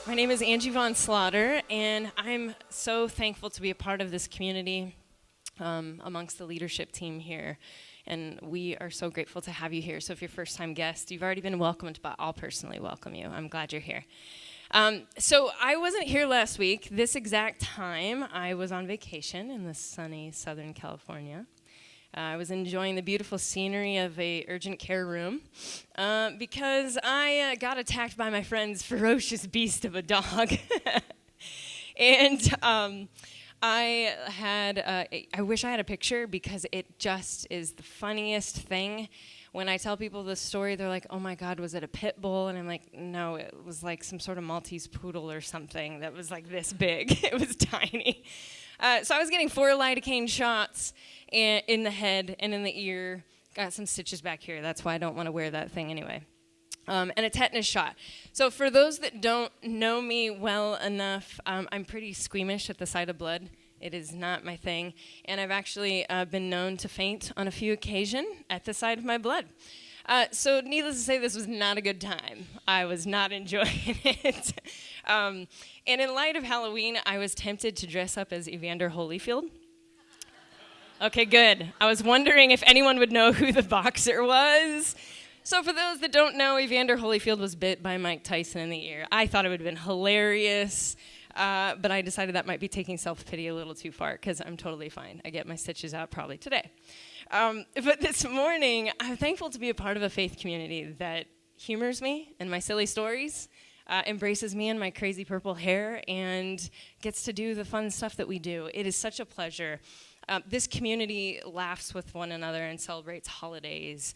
My name is Angie Von Slaughter, and I'm so thankful to be a part of this community amongst the leadership team here. And we are so grateful to have you here. So if you're a first-time guest, you've already been welcomed, but I'll personally welcome you. I'm glad you're here. So I wasn't here last week. This exact time, I was on vacation in the sunny Southern California. I was enjoying the beautiful scenery of a urgent care room because I got attacked by my friend's ferocious beast of a dog. And I wish I had a picture because it just is the funniest thing. When I tell people this story, they're like, oh my God, was it a pit bull? And I'm like, no, it was like some sort of Maltese poodle or something that was like this big. It was tiny. So I was getting 4 lidocaine shots in the head and in the ear. Got some stitches back here. That's why I don't want to wear that thing anyway. And a tetanus shot. So for those that don't know me well enough, I'm pretty squeamish at the sight of blood. It is not my thing. And I've actually been known to faint on a few occasions at the sight of my blood. So needless to say, this was not a good time. I was not enjoying it. And in light of Halloween, I was tempted to dress up as Evander Holyfield. Okay, good. I was wondering if anyone would know who the boxer was. So for those that don't know, Evander Holyfield was bit by Mike Tyson in the ear. I thought it would have been hilarious, but I decided that might be taking self-pity a little too far because I'm totally fine. I get my stitches out probably today. But this morning, I'm thankful to be a part of a faith community that humors me and my silly stories, embraces me and my crazy purple hair, and gets to do the fun stuff that we do. It is such a pleasure. This community laughs with one another and celebrates holidays,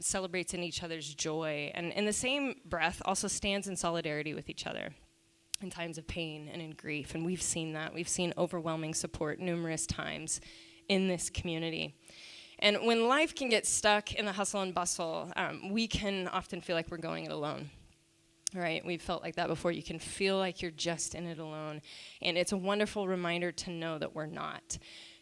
celebrates in each other's joy, and in the same breath also stands in solidarity with each other in times of pain and in grief. And we've seen that. We've seen overwhelming support numerous times in this community. And when life can get stuck in the hustle and bustle, we can often feel like we're going it alone. Right? We've felt like that before. You can feel like you're just in it alone. And it's a wonderful reminder to know that we're not.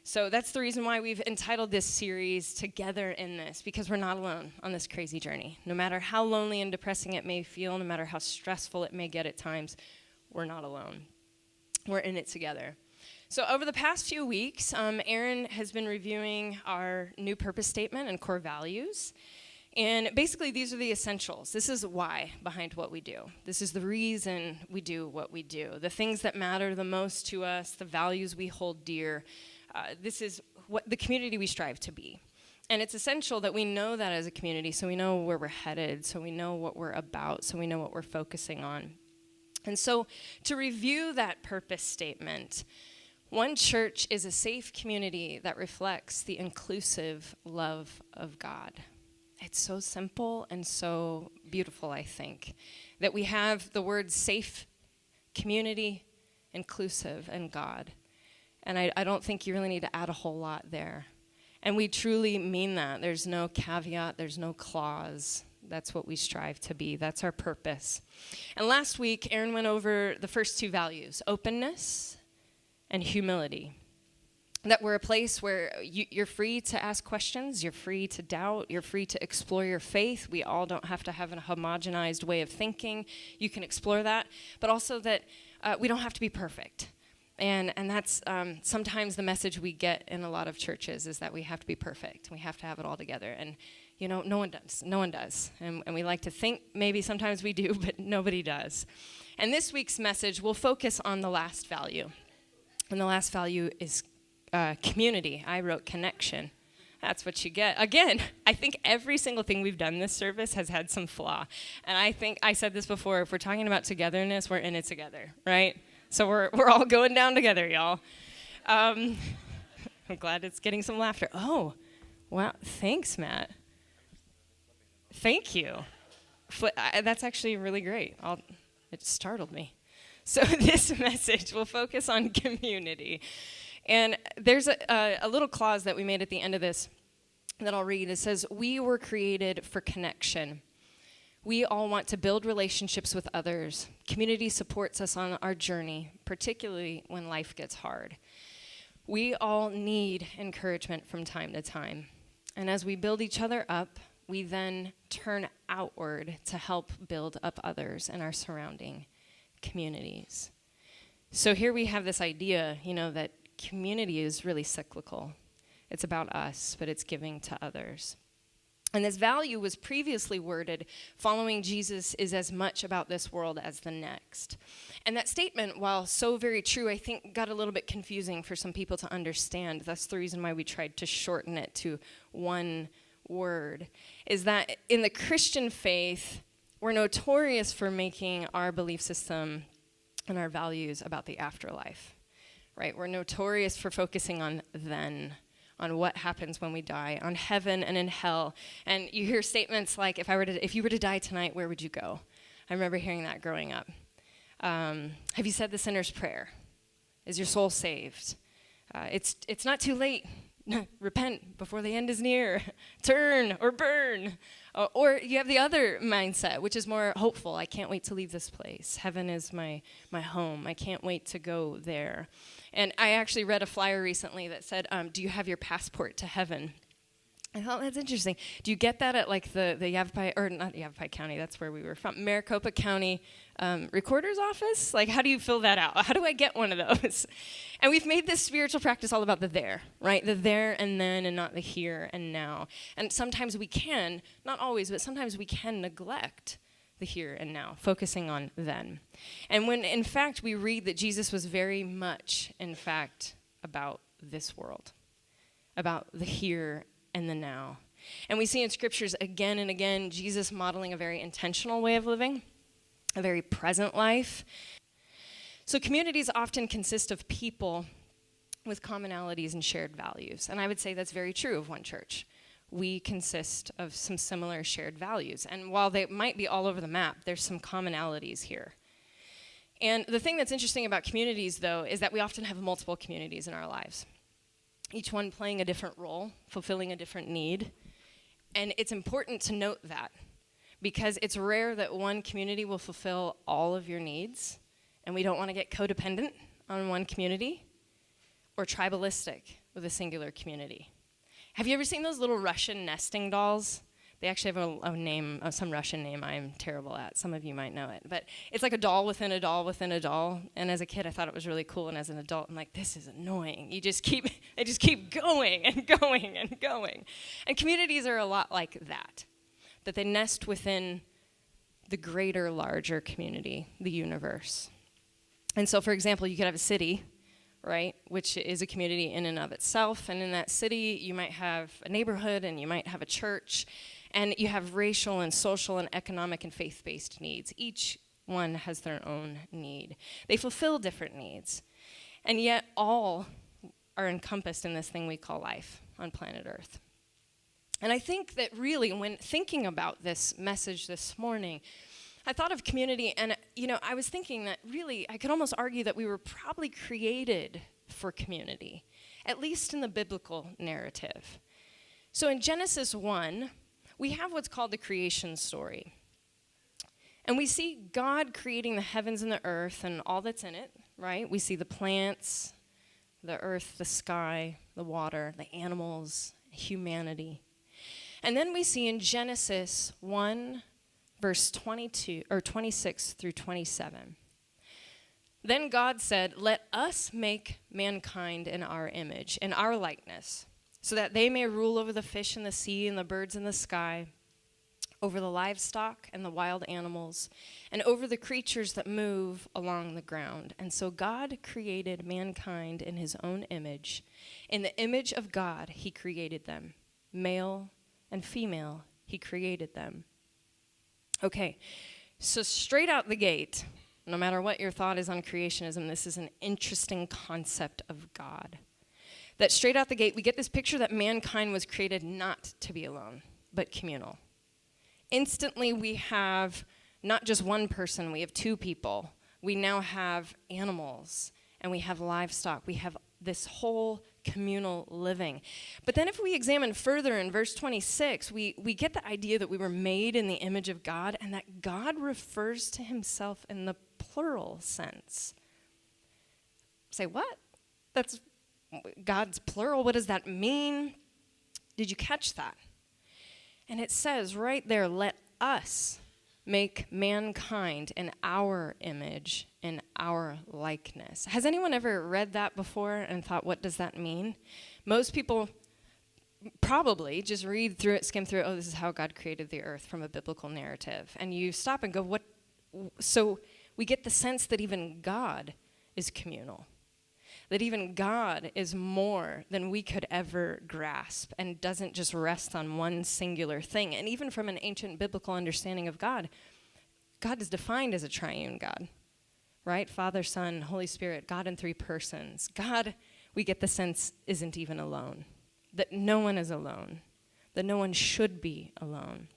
So that's the reason why we've entitled this series Together in This, because we're not alone on this crazy journey. No matter how lonely and depressing it may feel, no matter how stressful it may get at times, we're not alone. We're in it together. So over the past few weeks, Aaron has been reviewing our new purpose statement and core values. And basically, these are the essentials. This is why behind what we do. This is the reason we do what we do. The things that matter the most to us, the values we hold dear. This is what the community we strive to be. And it's essential that we know that as a community, so we know where we're headed, so we know what we're about, so we know what we're focusing on. And so to review that purpose statement, One Church is a safe community that reflects the inclusive love of God. It's so simple and so beautiful, I think, that we have the words safe, community, inclusive, and God. And I don't think you really need to add a whole lot there. And we truly mean that. There's no caveat, there's no clause. That's what we strive to be. That's our purpose. And last week, Aaron went over the first 2 values, openness and humility. That we're a place where you're free to ask questions, you're free to doubt, you're free to explore your faith. We all don't have to have a homogenized way of thinking. You can explore that. But also that we don't have to be perfect. And that's sometimes the message we get in a lot of churches is that we have to be perfect. We have to have it all together. And, you know, no one does. No one does. And we like to think maybe sometimes we do, but nobody does. And this week's message will focus on the last value. And the last value is community. I wrote connection. That's what you get. Again, I think every single thing we've done this service has had some flaw. And I think I said this before, if we're talking about togetherness, we're in it together, right? So we're all going down together, y'all. I'm glad it's getting some laughter. Oh, wow. Thanks, Matt. Thank you. That's actually really great. It startled me. So this message will focus on community. And there's a little clause that we made at the end of this that I'll read. It says, we were created for connection. We all want to build relationships with others. Community supports us on our journey, particularly when life gets hard. We all need encouragement from time to time. And as we build each other up, we then turn outward to help build up others in our surrounding communities. So here we have this idea, that community is really cyclical. It's about us, but it's giving to others. And this value was previously worded, following Jesus is as much about this world as the next. And that statement, while so very true, I think got a little bit confusing for some people to understand. That's the reason why we tried to shorten it to one word, is that in the Christian faith, we're notorious for making our belief system and our values about the afterlife, right? We're notorious for focusing on then, on what happens when we die, on heaven and in hell. And you hear statements like, if you were to die tonight, where would you go? I remember hearing that growing up. Have you said the sinner's prayer? Is your soul saved? It's not too late. Repent before the end is near. Turn or burn. Or you have the other mindset, which is more hopeful. I can't wait to leave this place. Heaven is my home. I can't wait to go there. And I actually read a flyer recently that said, do you have your passport to heaven? I thought that's interesting. Do you get that at like the Yavapai, or not Yavapai County, that's where we were from, Maricopa County Recorder's Office? Like, how do you fill that out? How do I get one of those? And we've made this spiritual practice all about the there, right? The there and then, and not the here and now. And sometimes we can, not always, but sometimes we can neglect the here and now, focusing on then. And when, in fact, we read that Jesus was very much, in fact, about this world, about the here and the now. And we see in scriptures again and again, Jesus modeling a very intentional way of living, a very present life. So communities often consist of people with commonalities and shared values. And I would say that's very true of One Church. We consist of some similar shared values. And while they might be all over the map, there's some commonalities here. And the thing that's interesting about communities, though, is that we often have multiple communities in our lives, each one playing a different role, fulfilling a different need. And it's important to note that, because it's rare that one community will fulfill all of your needs, and we don't want to get codependent on one community or tribalistic with a singular community. Have you ever seen those little Russian nesting dolls? They actually have a name, some Russian name I'm terrible at. Some of you might know it. But it's like a doll within a doll within a doll. And as a kid, I thought it was really cool. And as an adult, I'm like, this is annoying. They just keep going and going and going. And communities are a lot like that they nest within the greater, larger community, the universe. And so, for example, you could have a city, right, which is a community in and of itself. And in that city, you might have a neighborhood and you might have a church. And you have racial and social and economic and faith-based needs. Each one has their own need. They fulfill different needs. And yet all are encompassed in this thing we call life on planet Earth. And I think that really, when thinking about this message this morning, I thought of community, and I was thinking that really, I could almost argue that we were probably created for community, at least in the biblical narrative. So in Genesis 1, we have what's called the creation story. And we see God creating the heavens and the earth and all that's in it, right? We see the plants, the earth, the sky, the water, the animals, humanity. And then we see in Genesis 1, verse 26 through 27. Then God said, "Let us make mankind in our image, in our likeness, so that they may rule over the fish in the sea and the birds in the sky, over the livestock and the wild animals, and over the creatures that move along the ground." And so God created mankind in his own image. In the image of God, he created them. Male and female, he created them. Okay, so straight out the gate, no matter what your thought is on creationism, this is an interesting concept of God. That straight out the gate, we get this picture that mankind was created not to be alone, but communal. Instantly, we have not just one person, we have two people. We now have animals, and we have livestock. We have this whole communal living. But then if we examine further in verse 26, we get the idea that we were made in the image of God, and that God refers to himself in the plural sense. Say, what? That's God's plural? What does that mean? Did you catch that? And it says right there, let us make mankind in our image, in our likeness. Has anyone ever read that before and thought, what does that mean? Most people probably just read through it, skim through it, oh, this is how God created the earth from a biblical narrative. And you stop and go, what? So we get the sense that even God is communal, that even God is more than we could ever grasp and doesn't just rest on one singular thing. And even from an ancient biblical understanding of God, God is defined as a triune God, right? Father, Son, Holy Spirit, God in 3 persons. God, we get the sense, isn't even alone, that no one is alone, that no one should be alone.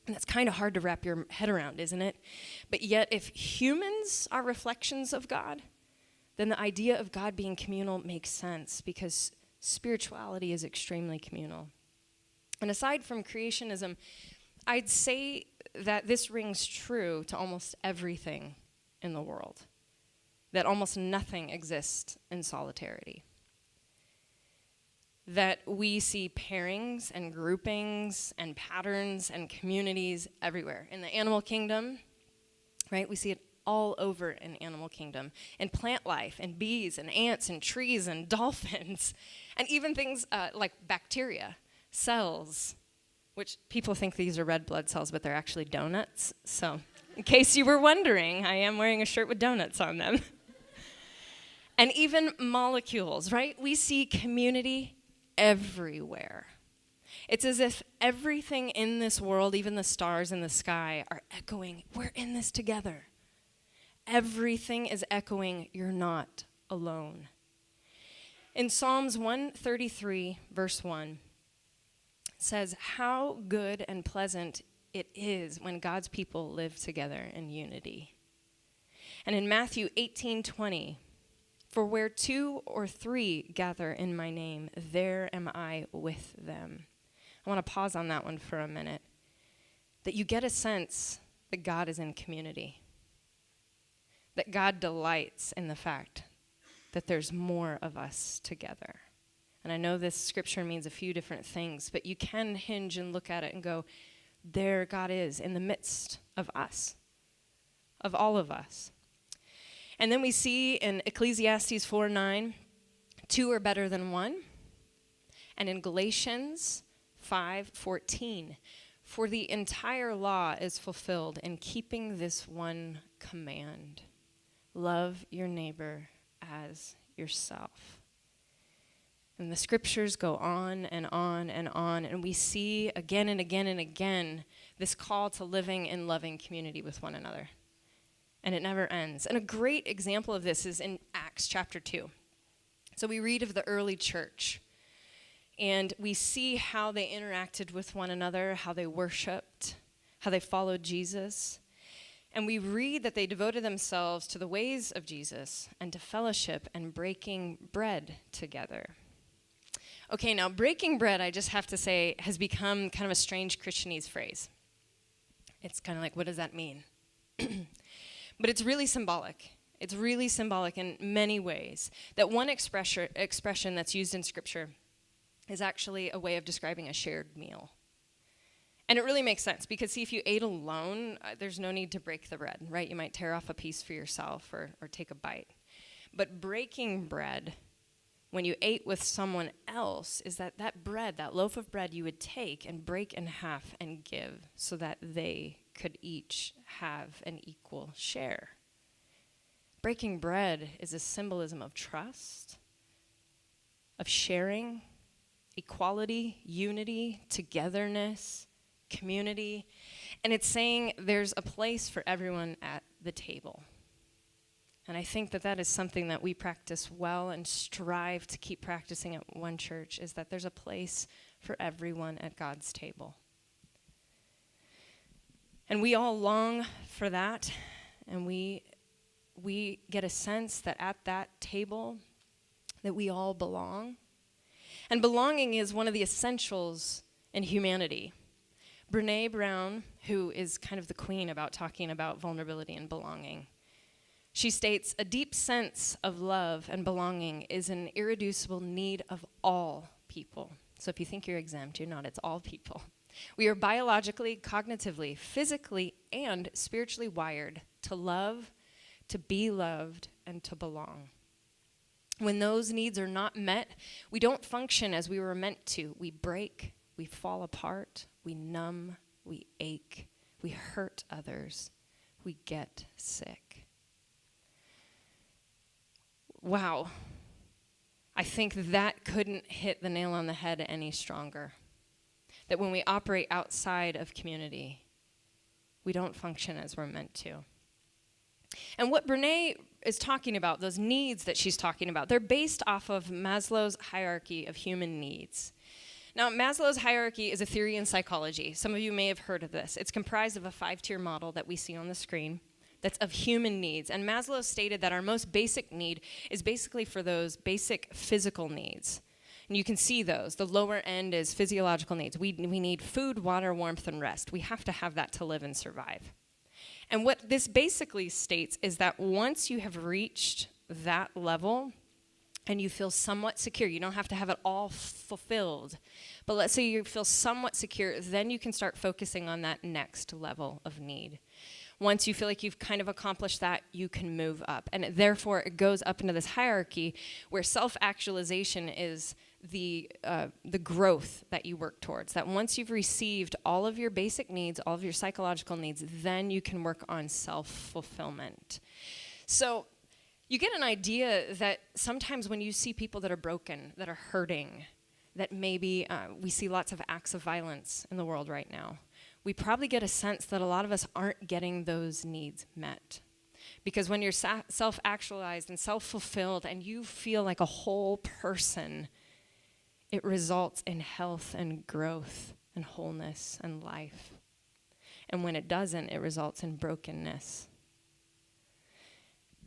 And that's kind of hard to wrap your head around, isn't it? But yet, if humans are reflections of God, then the idea of God being communal makes sense, because spirituality is extremely communal. And aside from creationism, I'd say that this rings true to almost everything in the world, that almost nothing exists in solitarity. That we see pairings and groupings and patterns and communities everywhere. In the animal kingdom, right, we see it all over in animal kingdom, in plant life, and bees, and ants, and trees, and dolphins, and even things like bacteria, cells, which people think these are red blood cells, but they're actually donuts. So, in case you were wondering, I am wearing a shirt with donuts on them. And even molecules, right? We see community everywhere. It's as if everything in this world, even the stars in the sky, are echoing, we're in this together. Everything is echoing, you're not alone. In Psalms 133, verse 1, it says, how good and pleasant it is when God's people live together in unity. And in Matthew 18:20, for where 2 or 3 gather in my name, there am I with them. I want to pause on that one for a minute. That you get a sense that God is in community. That God delights in the fact that there's more of us together. And I know this scripture means a few different things, but you can hinge and look at it and go, there God is in the midst of us, of all of us. And then we see in Ecclesiastes 4:9, 2 are better than 1. And in Galatians 5:14, for the entire law is fulfilled in keeping this one command. Love your neighbor as yourself. And the scriptures go on and on and on, and we see again and again and again this call to living in loving community with one another. And it never ends. And a great example of this is in Acts chapter 2. So we read of the early church, and we see how they interacted with one another, how they worshiped, how they followed Jesus. And we read that they devoted themselves to the ways of Jesus and to fellowship and breaking bread together. Okay, now breaking bread, I just have to say, has become kind of a strange Christianese phrase. It's kind of like, what does that mean? But it's really symbolic. It's really symbolic in many ways. That one expression that's used in Scripture is actually a way of describing a shared meal. And it really makes sense, because see, if you ate alone, there's no need to break the bread, right? You might tear off a piece for yourself or take a bite. But breaking bread, when you ate with someone else, is that bread, that loaf of bread, you would take and break in half and give so that they could each have an equal share. Breaking bread is a symbolism of trust, of sharing, equality, unity, togetherness, community. And it's saying there's a place for everyone at the table. And I think that is something that we practice well and strive to keep practicing at One Church, is that there's a place for everyone at God's table. And we all long for that, and we get a sense that at that table that we all belong. And belonging is one of the essentials in humanity. Brené Brown, who is kind of the queen about talking about vulnerability and belonging, she states, a deep sense of love and belonging is an irreducible need of all people. So if you think you're exempt, you're not. It's all people. We are biologically, cognitively, physically, and spiritually wired to love, to be loved, and to belong. When those needs are not met, we don't function as we were meant to. We break, we fall apart, we numb, we ache, we hurt others, we get sick. Wow. I think that couldn't hit the nail on the head any stronger. That when we operate outside of community, we don't function as we're meant to. And what Brene is talking about, those needs that she's talking about, they're based off of Maslow's hierarchy of human needs. Now, Maslow's hierarchy is a theory in psychology. Some of you may have heard of this. It's comprised of a 5-tier model that we see on the screen that's of human needs. And Maslow stated that our most basic need is basically for those basic physical needs. And you can see those. The lower end is physiological needs. We need food, water, warmth, and rest. We have to have that to live and survive. And what this basically states is that once you have reached that level and you feel somewhat secure, you don't have to have it all fulfilled, but let's say you feel somewhat secure, then you can start focusing on that next level of need. Once you feel like you've kind of accomplished that, you can move up. And therefore, it goes up into this hierarchy where self-actualization is the growth that you work towards. That once you've received all of your basic needs, all of your psychological needs, then you can work on self-fulfillment. So you get an idea that sometimes when you see people that are broken, that are hurting, that maybe we see lots of acts of violence in the world right now, we probably get a sense that a lot of us aren't getting those needs met. Because when you're self-actualized and self-fulfilled and you feel like a whole person, it results in health and growth and wholeness and life. And when it doesn't, it results in brokenness.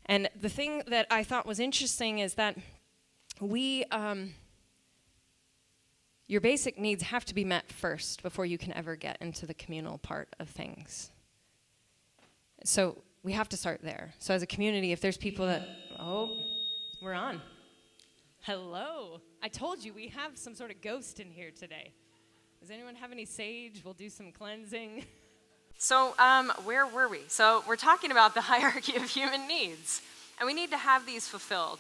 And the thing that I thought was interesting is that your basic needs have to be met first before you can ever get into the communal part of things. So we have to start there. So as a community, if there's people that, we're on. Hello. I told you we have some sort of ghost in here today. Does anyone have any sage? We'll do some cleansing. So where were we? So we're talking about the hierarchy of human needs. And we need to have these fulfilled.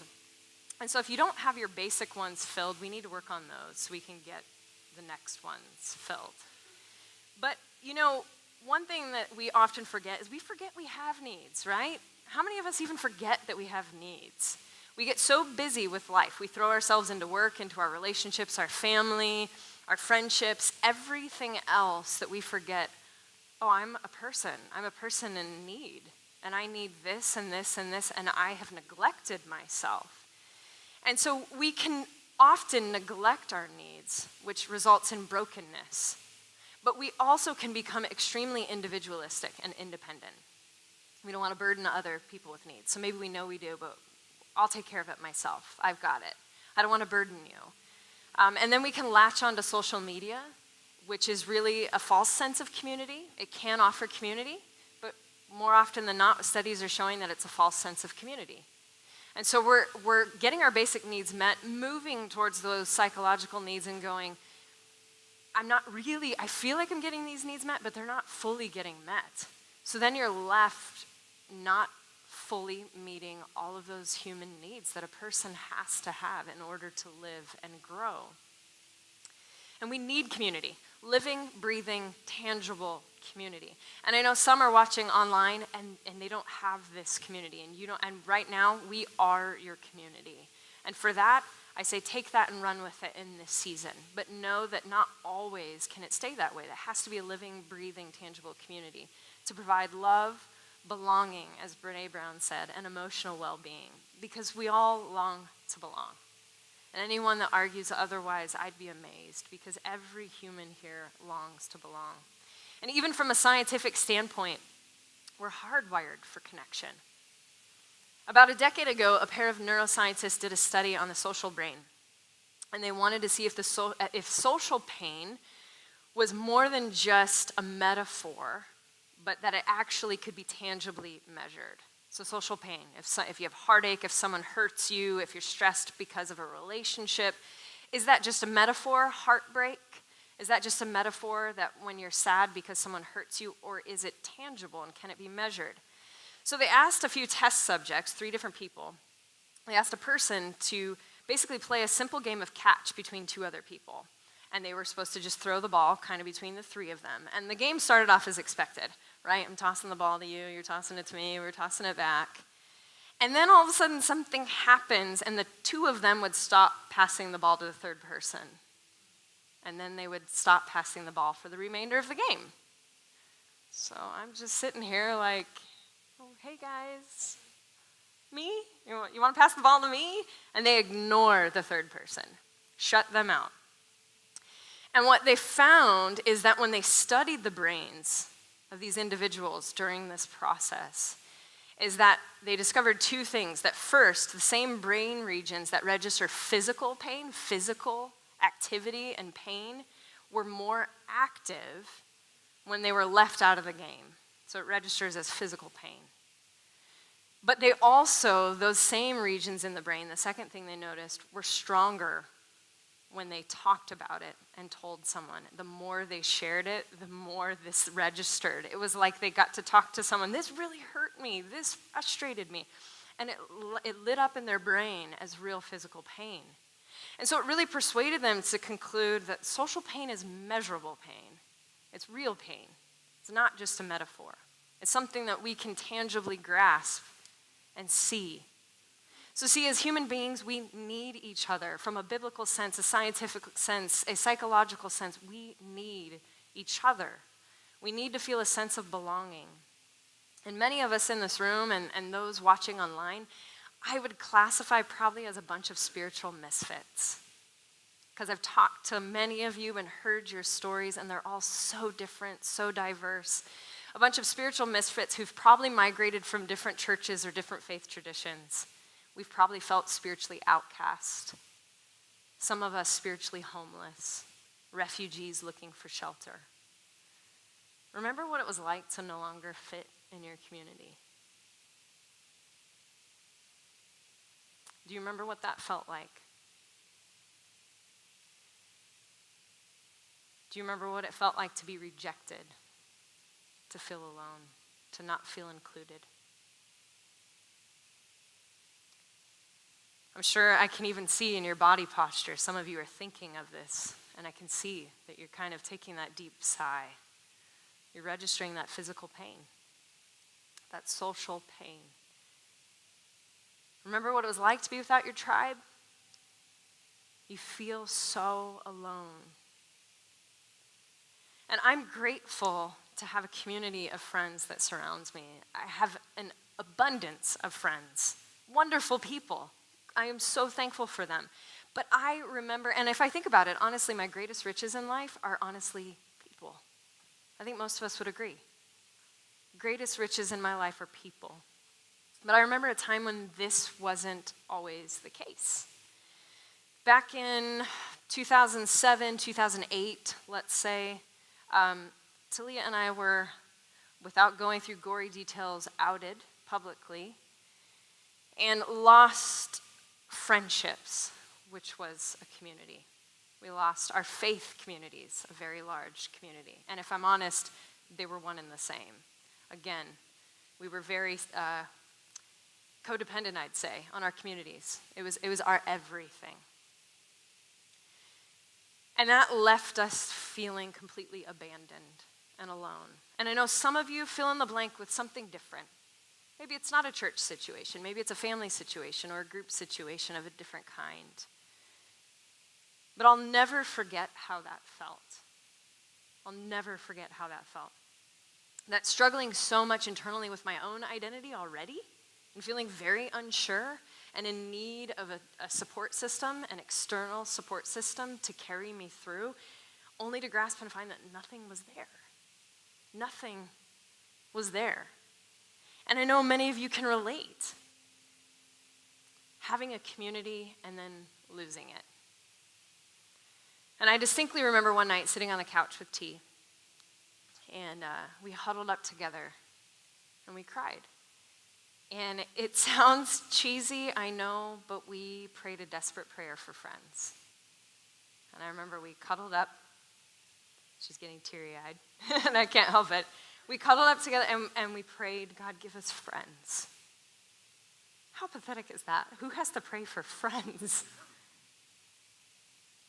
And so if you don't have your basic ones filled, we need to work on those so we can get the next ones filled. But, one thing that we often forget is we forget we have needs, right? How many of us even forget that we have needs? We get so busy with life. We throw ourselves into work, into our relationships, our family, our friendships, everything else that we forget, I'm a person. I'm a person in need. And I need this and this and this, and I have neglected myself. And so we can often neglect our needs, which results in brokenness. But we also can become extremely individualistic and independent. We don't want to burden other people with needs. So maybe we know we do, but I'll take care of it myself. I've got it. I don't want to burden you. And then we can latch onto social media, which is really a false sense of community. It can offer community, but more often than not, studies are showing that it's a false sense of community. And so we're getting our basic needs met, moving towards those psychological needs and going, I feel like I'm getting these needs met, but they're not fully getting met. So then you're left not fully meeting all of those human needs that a person has to have in order to live and grow. And we need community, living, breathing, tangible community. And I know some are watching online and they don't have this community, and right now we are your community. And for that, I say take that and run with it in this season. But know that not always can it stay that way. There has to be a living, breathing, tangible community to provide love, belonging, as Brene Brown said, and emotional well-being, because we all long to belong. And anyone that argues otherwise, I'd be amazed, because every human here longs to belong. And even from a scientific standpoint, we're hardwired for connection. About a decade ago, a pair of neuroscientists did a study on the social brain, and they wanted to see if social pain was more than just a metaphor, but that it actually could be tangibly measured. So social pain, if you have heartache, if someone hurts you, if you're stressed because of a relationship, is that just a metaphor, heartbreak? Is that just a metaphor that when you're sad because someone hurts you, or is it tangible and can it be measured? So they asked a few test subjects, 3 different people. They asked a person to basically play a simple game of catch between 2 other people. And they were supposed to just throw the ball kind of between the 3 of them. And the game started off as expected, right? I'm tossing the ball to you, you're tossing it to me, we're tossing it back. And then all of a sudden something happens and the 2 of them would stop passing the ball to the 3rd person. And then they would stop passing the ball for the remainder of the game. So I'm just sitting here like, oh, hey guys, me? You want to pass the ball to me? And they ignore the 3rd person, shut them out. And what they found is that when they studied the brains of these individuals during this process, is that they discovered 2 things. That first, the same brain regions that register physical pain, physical activity and pain, were more active when they were left out of the game. So it registers as physical pain. But they also, those same regions in the brain, the second thing they noticed, were stronger when they talked about it and told someone. The more they shared it, the more this registered. It was like they got to talk to someone. This really hurt me. This frustrated me. And it lit up in their brain as real physical pain. And so it really persuaded them to conclude that social pain is measurable pain. It's real pain. It's not just a metaphor. It's something that we can tangibly grasp and see. So see, as human beings, we need each other. From a biblical sense, a scientific sense, a psychological sense, we need each other. We need to feel a sense of belonging. And many of us in this room and those watching online, I would classify probably as a bunch of spiritual misfits. Because I've talked to many of you and heard your stories, and they're all so different, so diverse. A bunch of spiritual misfits who've probably migrated from different churches or different faith traditions. We've probably felt spiritually outcast. Some of us spiritually homeless, refugees looking for shelter. Remember what it was like to no longer fit in your community? Do you remember what that felt like? Do you remember what it felt like to be rejected, to feel alone, to not feel included? I'm sure I can even see in your body posture, some of you are thinking of this, and I can see that you're kind of taking that deep sigh. You're registering that physical pain, that social pain. Remember what it was like to be without your tribe? You feel so alone. And I'm grateful to have a community of friends that surrounds me. I have an abundance of friends, wonderful people. I am so thankful for them. But I remember, and if I think about it, honestly, my greatest riches in life are honestly people. I think most of us would agree. Greatest riches in my life are people. But I remember a time when this wasn't always the case. Back in 2007, 2008, let's say, Talia and I were, without going through gory details, outed publicly and lost friendships, which was a community. We lost our faith communities, a very large community. And if I'm honest, they were one and the same. Again, we were very codependent, I'd say, on our communities. It was our everything. And that left us feeling completely abandoned and alone. And I know some of you fill in the blank with something different. Maybe it's not a church situation. Maybe it's a family situation or a group situation of a different kind. But I'll never forget how that felt. I'll never forget how that felt. That struggling so much internally with my own identity already and feeling very unsure and in need of a support system, an external support system to carry me through, only to grasp and find that nothing was there. Nothing was there. And I know many of you can relate. Having a community and then losing it. And I distinctly remember one night sitting on the couch with T, and we huddled up together, and we cried. And it sounds cheesy, I know, but we prayed a desperate prayer for friends. And I remember we cuddled up, She's getting teary-eyed, and I can't help it. We cuddled up together, and we prayed, God, give us friends. How pathetic is that? Who has to pray for friends?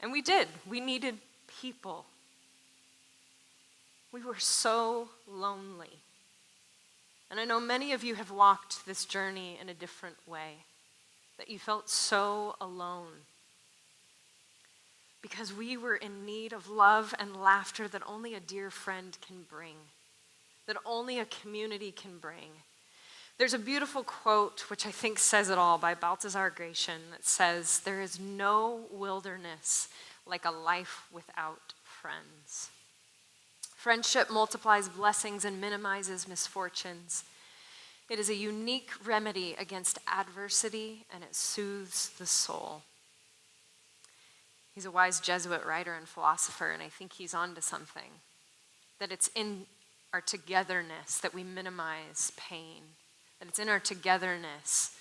And we did. We needed people. We were so lonely. And I know many of you have walked this journey in a different way, that you felt so alone. Because we were in need of love and laughter that only a dear friend can bring, that only a community can bring. There's a beautiful quote, which I think says it all, by Balthazar Gracian, that says, "There is no wilderness like a life without friends." Friendship multiplies blessings and minimizes misfortunes. It is a unique remedy against adversity, and it soothes the soul. He's a wise Jesuit writer and philosopher, and I think he's onto something. That it's in our togetherness that we minimize pain. That it's in our togetherness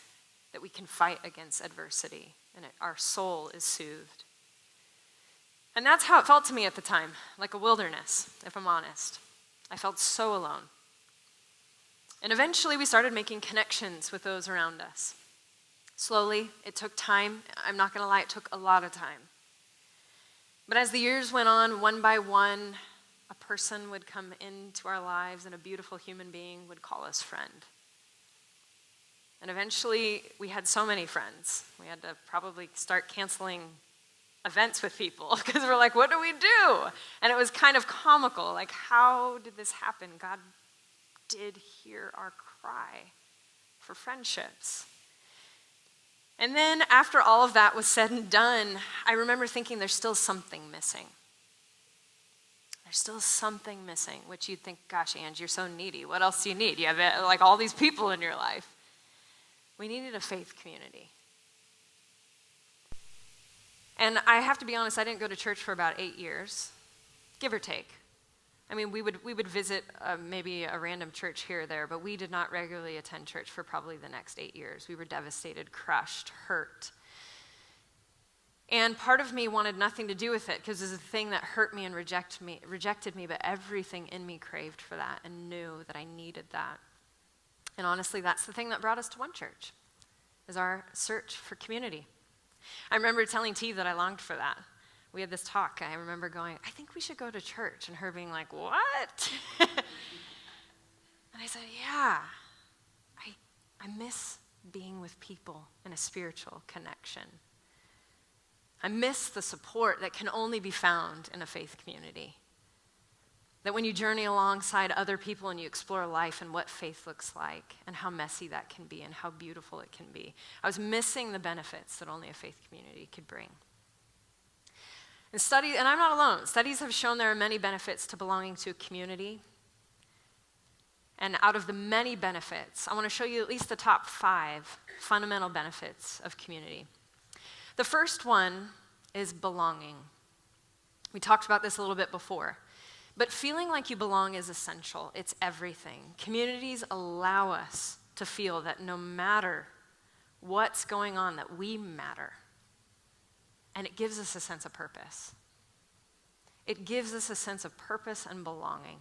that we can fight against adversity, and our soul is soothed. And that's how it felt to me at the time, like a wilderness, if I'm honest. I felt so alone. And eventually we started making connections with those around us. Slowly, it took time. I'm not going to lie, it took a lot of time. But as the years went on, one by one, a person would come into our lives and a beautiful human being would call us friend. And eventually, we had so many friends. We had to probably start canceling events with people because we're like, what do we do? And it was kind of comical. Like, how did this happen? God did hear our cry for friendships. And then after all of that was said and done, I remember thinking there's still something missing. There's still something missing, which you'd think, gosh, Ange, you're so needy. What else do you need? You have like all these people in your life. We needed a faith community. And I have to be honest, I didn't go to church for about 8 years, give or take. I mean, we would visit maybe a random church here or there, but we did not regularly attend church for probably the next 8 years. We were devastated, crushed, hurt. And part of me wanted nothing to do with it because it was a thing that hurt me and rejected me, but everything in me craved for that and knew that I needed that. And honestly, that's the thing that brought us to One Church, is our search for community. I remember telling T that I longed for that. We had this talk. I remember going, I think we should go to church. And her being like, what? And I said, yeah, I miss being with people in a spiritual connection. I miss the support that can only be found in a faith community. That when you journey alongside other people and you explore life and what faith looks like and how messy that can be and how beautiful it can be. I was missing the benefits that only a faith community could bring. And I'm not alone. Studies have shown there are many benefits to belonging to a community. And out of the many benefits, I want to show you at least the top 5 fundamental benefits of community. The first one is belonging. We talked about this a little bit before. But feeling like you belong is essential. It's everything. Communities allow us to feel that no matter what's going on, that we matter. And it gives us a sense of purpose. It gives us a sense of purpose and belonging.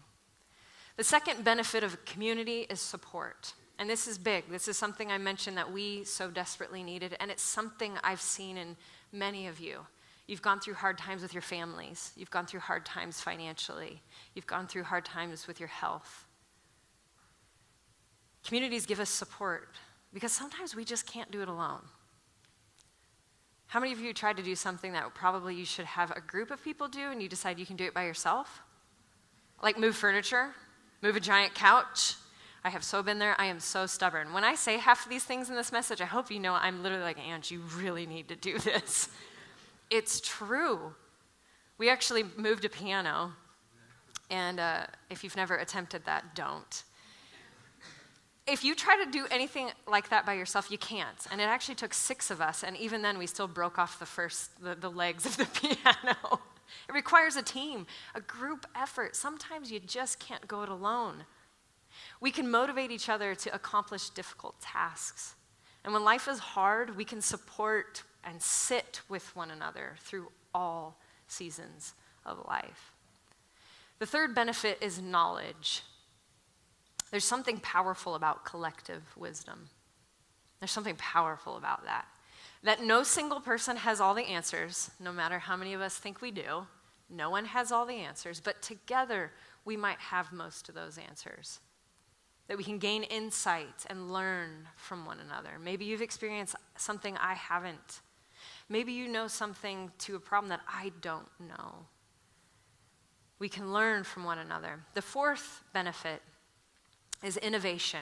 The second benefit of a community is support. And this is big. This is something I mentioned that we so desperately needed, and it's something I've seen in many of you. You've gone through hard times with your families. You've gone through hard times financially. You've gone through hard times with your health. Communities give us support because sometimes we just can't do it alone. How many of you tried to do something that probably you should have a group of people do and you decide you can do it by yourself? Like move furniture, move a giant couch. I have so been there. I am so stubborn. When I say half of these things in this message, I hope you know I'm literally like, Ange, you really need to do this. It's true. We actually moved a piano, and if you've never attempted that, don't. If you try to do anything like that by yourself, you can't. And it actually took 6 of us, and even then we still broke off the legs of the piano. It requires a team, a group effort. Sometimes you just can't go it alone. We can motivate each other to accomplish difficult tasks. And when life is hard, we can support and sit with one another through all seasons of life. The third benefit is knowledge. There's something powerful about collective wisdom. There's something powerful about that. That no single person has all the answers, no matter how many of us think we do. No one has all the answers, but together we might have most of those answers. That we can gain insight and learn from one another. Maybe you've experienced something I haven't. Maybe you know something to a problem that I don't know. We can learn from one another. The fourth benefit is innovation.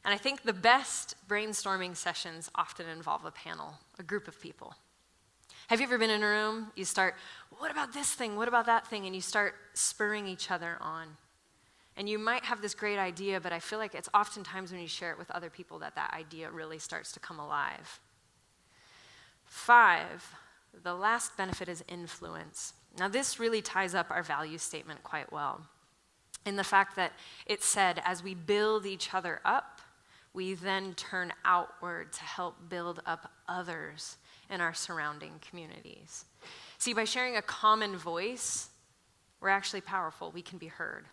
And I think the best brainstorming sessions often involve a panel, a group of people. Have you ever been in a room? You start, what about this thing? What about that thing? And you start spurring each other on. And you might have this great idea, but I feel like it's oftentimes when you share it with other people that that idea really starts to come alive. 5, the last benefit is influence. Now this really ties up our value statement quite well in the fact that it said as we build each other up, we then turn outward to help build up others in our surrounding communities. See, by sharing a common voice, we're actually powerful. We can be heard.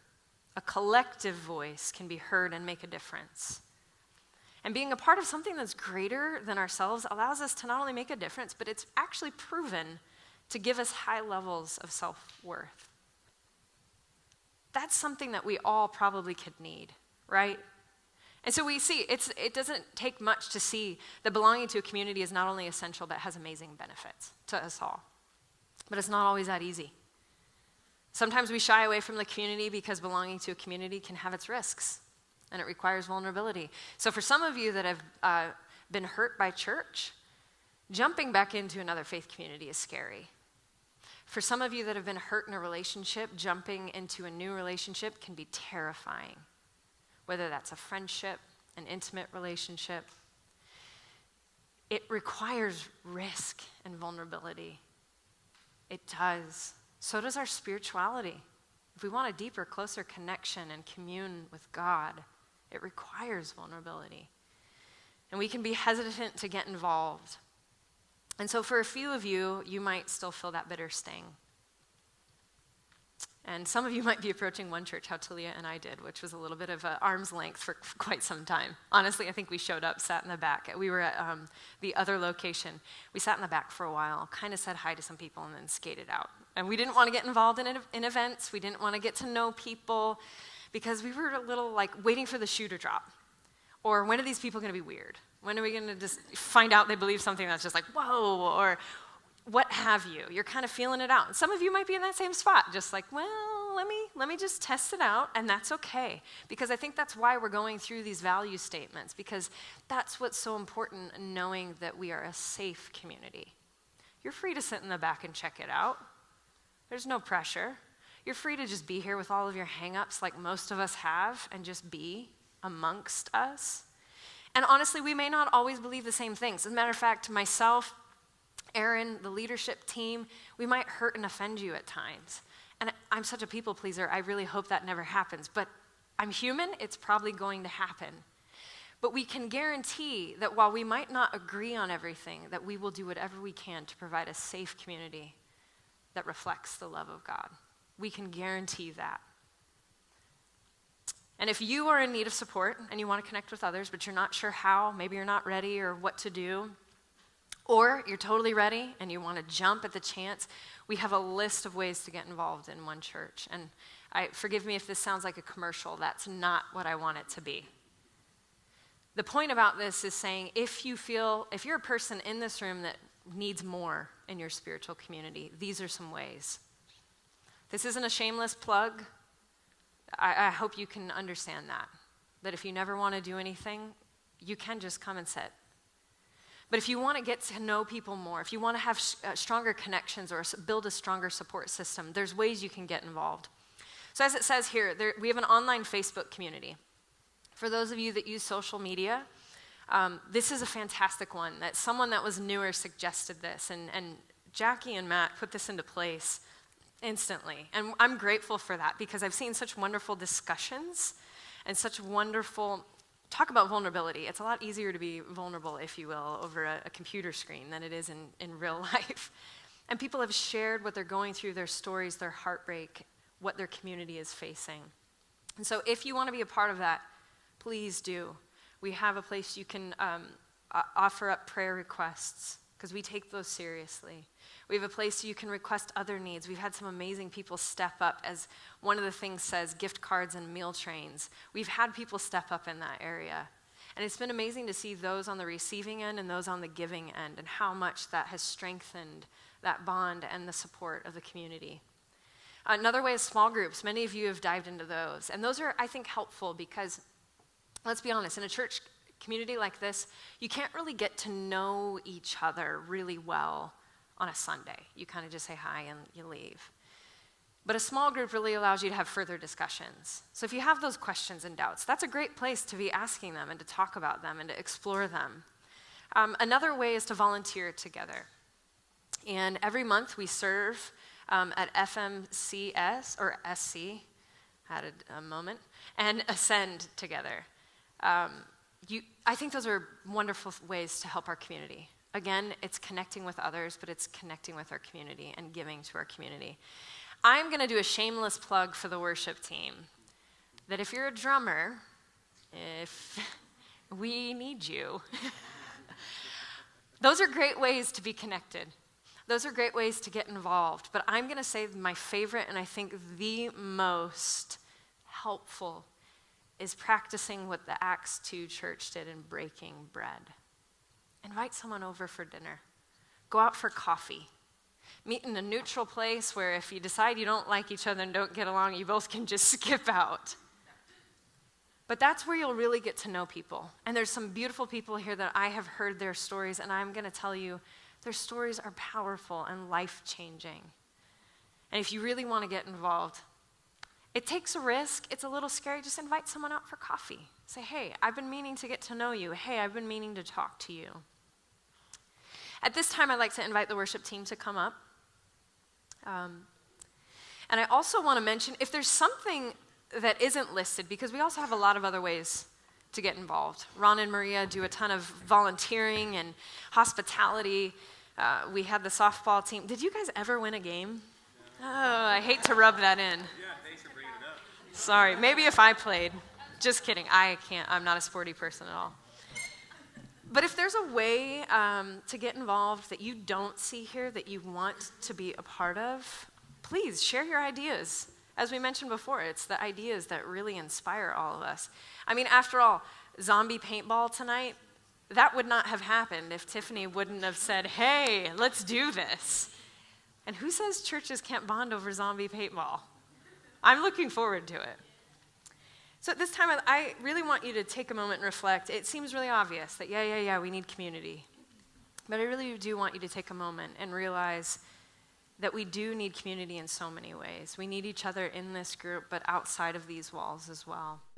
A collective voice can be heard and make a difference. And being a part of something that's greater than ourselves allows us to not only make a difference, but it's actually proven to give us high levels of self-worth. That's something that we all probably could need, right? And so we see, it doesn't take much to see that belonging to a community is not only essential, but has amazing benefits to us all. But it's not always that easy. Sometimes we shy away from the community because belonging to a community can have its risks, and it requires vulnerability. So for some of you that have been hurt by church, jumping back into another faith community is scary. For some of you that have been hurt in a relationship, jumping into a new relationship can be terrifying. Whether that's a friendship, an intimate relationship, it requires risk and vulnerability. It does. So does our spirituality. If we want a deeper, closer connection and commune with God, it requires vulnerability. And we can be hesitant to get involved. And so for a few of you, you might still feel that bitter sting. And some of you might be approaching one church, how Talia and I did, which was a little bit of an arm's length for quite some time. Honestly, I think we showed up, sat in the back. We were at the other location. We sat in the back for a while, kind of said hi to some people, and then skated out. And we didn't want to get involved in events. We didn't want to get to know people because we were a little like waiting for the shoe to drop. Or when are these people going to be weird? When are we going to just find out they believe something that's just like, whoa, or what have you? You're kind of feeling it out. And some of you might be in that same spot, just like, well, let me just test it out, and that's okay. Because I think that's why we're going through these value statements, because that's what's so important, knowing that we are a safe community. You're free to sit in the back and check it out. There's no pressure. You're free to just be here with all of your hang-ups like most of us have and just be amongst us. And honestly, we may not always believe the same things. As a matter of fact, myself, Aaron, the leadership team, we might hurt and offend you at times. And I'm such a people pleaser, I really hope that never happens. But I'm human, it's probably going to happen. But we can guarantee that while we might not agree on everything, that we will do whatever we can to provide a safe community that reflects the love of God. We can guarantee that. And if you are in need of support and you want to connect with others, but you're not sure how, maybe you're not ready or what to do, or you're totally ready and you want to jump at the chance, we have a list of ways to get involved in one church. And forgive me if this sounds like a commercial, that's not what I want it to be. The point about this is saying if you're a person in this room that needs more in your spiritual community, these are some ways. This isn't a shameless plug. I hope you can understand that if you never want to do anything, you can just come and sit. But if you want to get to know people more, if you want to have stronger connections or build a stronger support system, there's ways you can get involved. So as it says here, we have an online Facebook community. For those of you that use social media, this is a fantastic one. That someone that was newer suggested this, and Jackie and Matt put this into place instantly. And I'm grateful for that because I've seen such wonderful discussions and such wonderful, talk about vulnerability. It's a lot easier to be vulnerable, if you will, over a computer screen than it is in real life. And people have shared what they're going through, their stories, their heartbreak. what their community is facing. And so if you want to be a part of that, please do. We have a place you can offer up prayer requests, because we take those seriously. We have a place you can request other needs. We've had some amazing people step up, as one of the things says, gift cards and meal trains. We've had people step up in that area. And it's been amazing to see those on the receiving end and those on the giving end, and how much that has strengthened that bond and the support of the community. Another way is small groups. Many of you have dived into those. And those are, I think, helpful because, let's be honest, in a church community like this, you can't really get to know each other really well on a Sunday. You kind of just say hi and you leave. But a small group really allows you to have further discussions. So if you have those questions and doubts, that's a great place to be asking them and to talk about them and to explore them. Another way is to volunteer together. And every month we serve at FMCS, or SC, had a moment, and Ascend together. I think those are wonderful ways to help our community. Again, it's connecting with others, but it's connecting with our community and giving to our community. I'm going to do a shameless plug for the worship team, that if you're a drummer, if we need you, those are great ways to be connected. Those are great ways to get involved. But I'm going to say my favorite, and I think the most helpful, is practicing what the Acts 2 church did in breaking bread. Invite someone over for dinner. Go out for coffee. Meet in a neutral place where if you decide you don't like each other and don't get along, you both can just skip out. But that's where you'll really get to know people. And there's some beautiful people here that I have heard their stories, and I'm going to tell you, their stories are powerful and life-changing. And if you really want to get involved, it takes a risk. It's a little scary. Just invite someone out for coffee. Say, hey, I've been meaning to get to know you. Hey, I've been meaning to talk to you. At this time, I'd like to invite the worship team to come up. And I also want to mention, if there's something that isn't listed, because we also have a lot of other ways to get involved. Ron and Maria do a ton of volunteering and hospitality. We had the softball team. Did you guys ever win a game? Oh, I hate to rub that in. Yeah, thanks for bringing it up. Sorry, maybe if I played. Just kidding, I can't. I'm not a sporty person at all. But if there's a way to get involved that you don't see here that you want to be a part of, please share your ideas. As we mentioned before, it's the ideas that really inspire all of us. I mean, after all, zombie paintball tonight, that would not have happened if Tiffany wouldn't have said, hey, let's do this. And who says churches can't bond over zombie paintball? I'm looking forward to it. So at this time, I really want you to take a moment and reflect. It seems really obvious that, yeah, we need community. But I really do want you to take a moment and realize that we do need community in so many ways. We need each other in this group, but outside of these walls as well.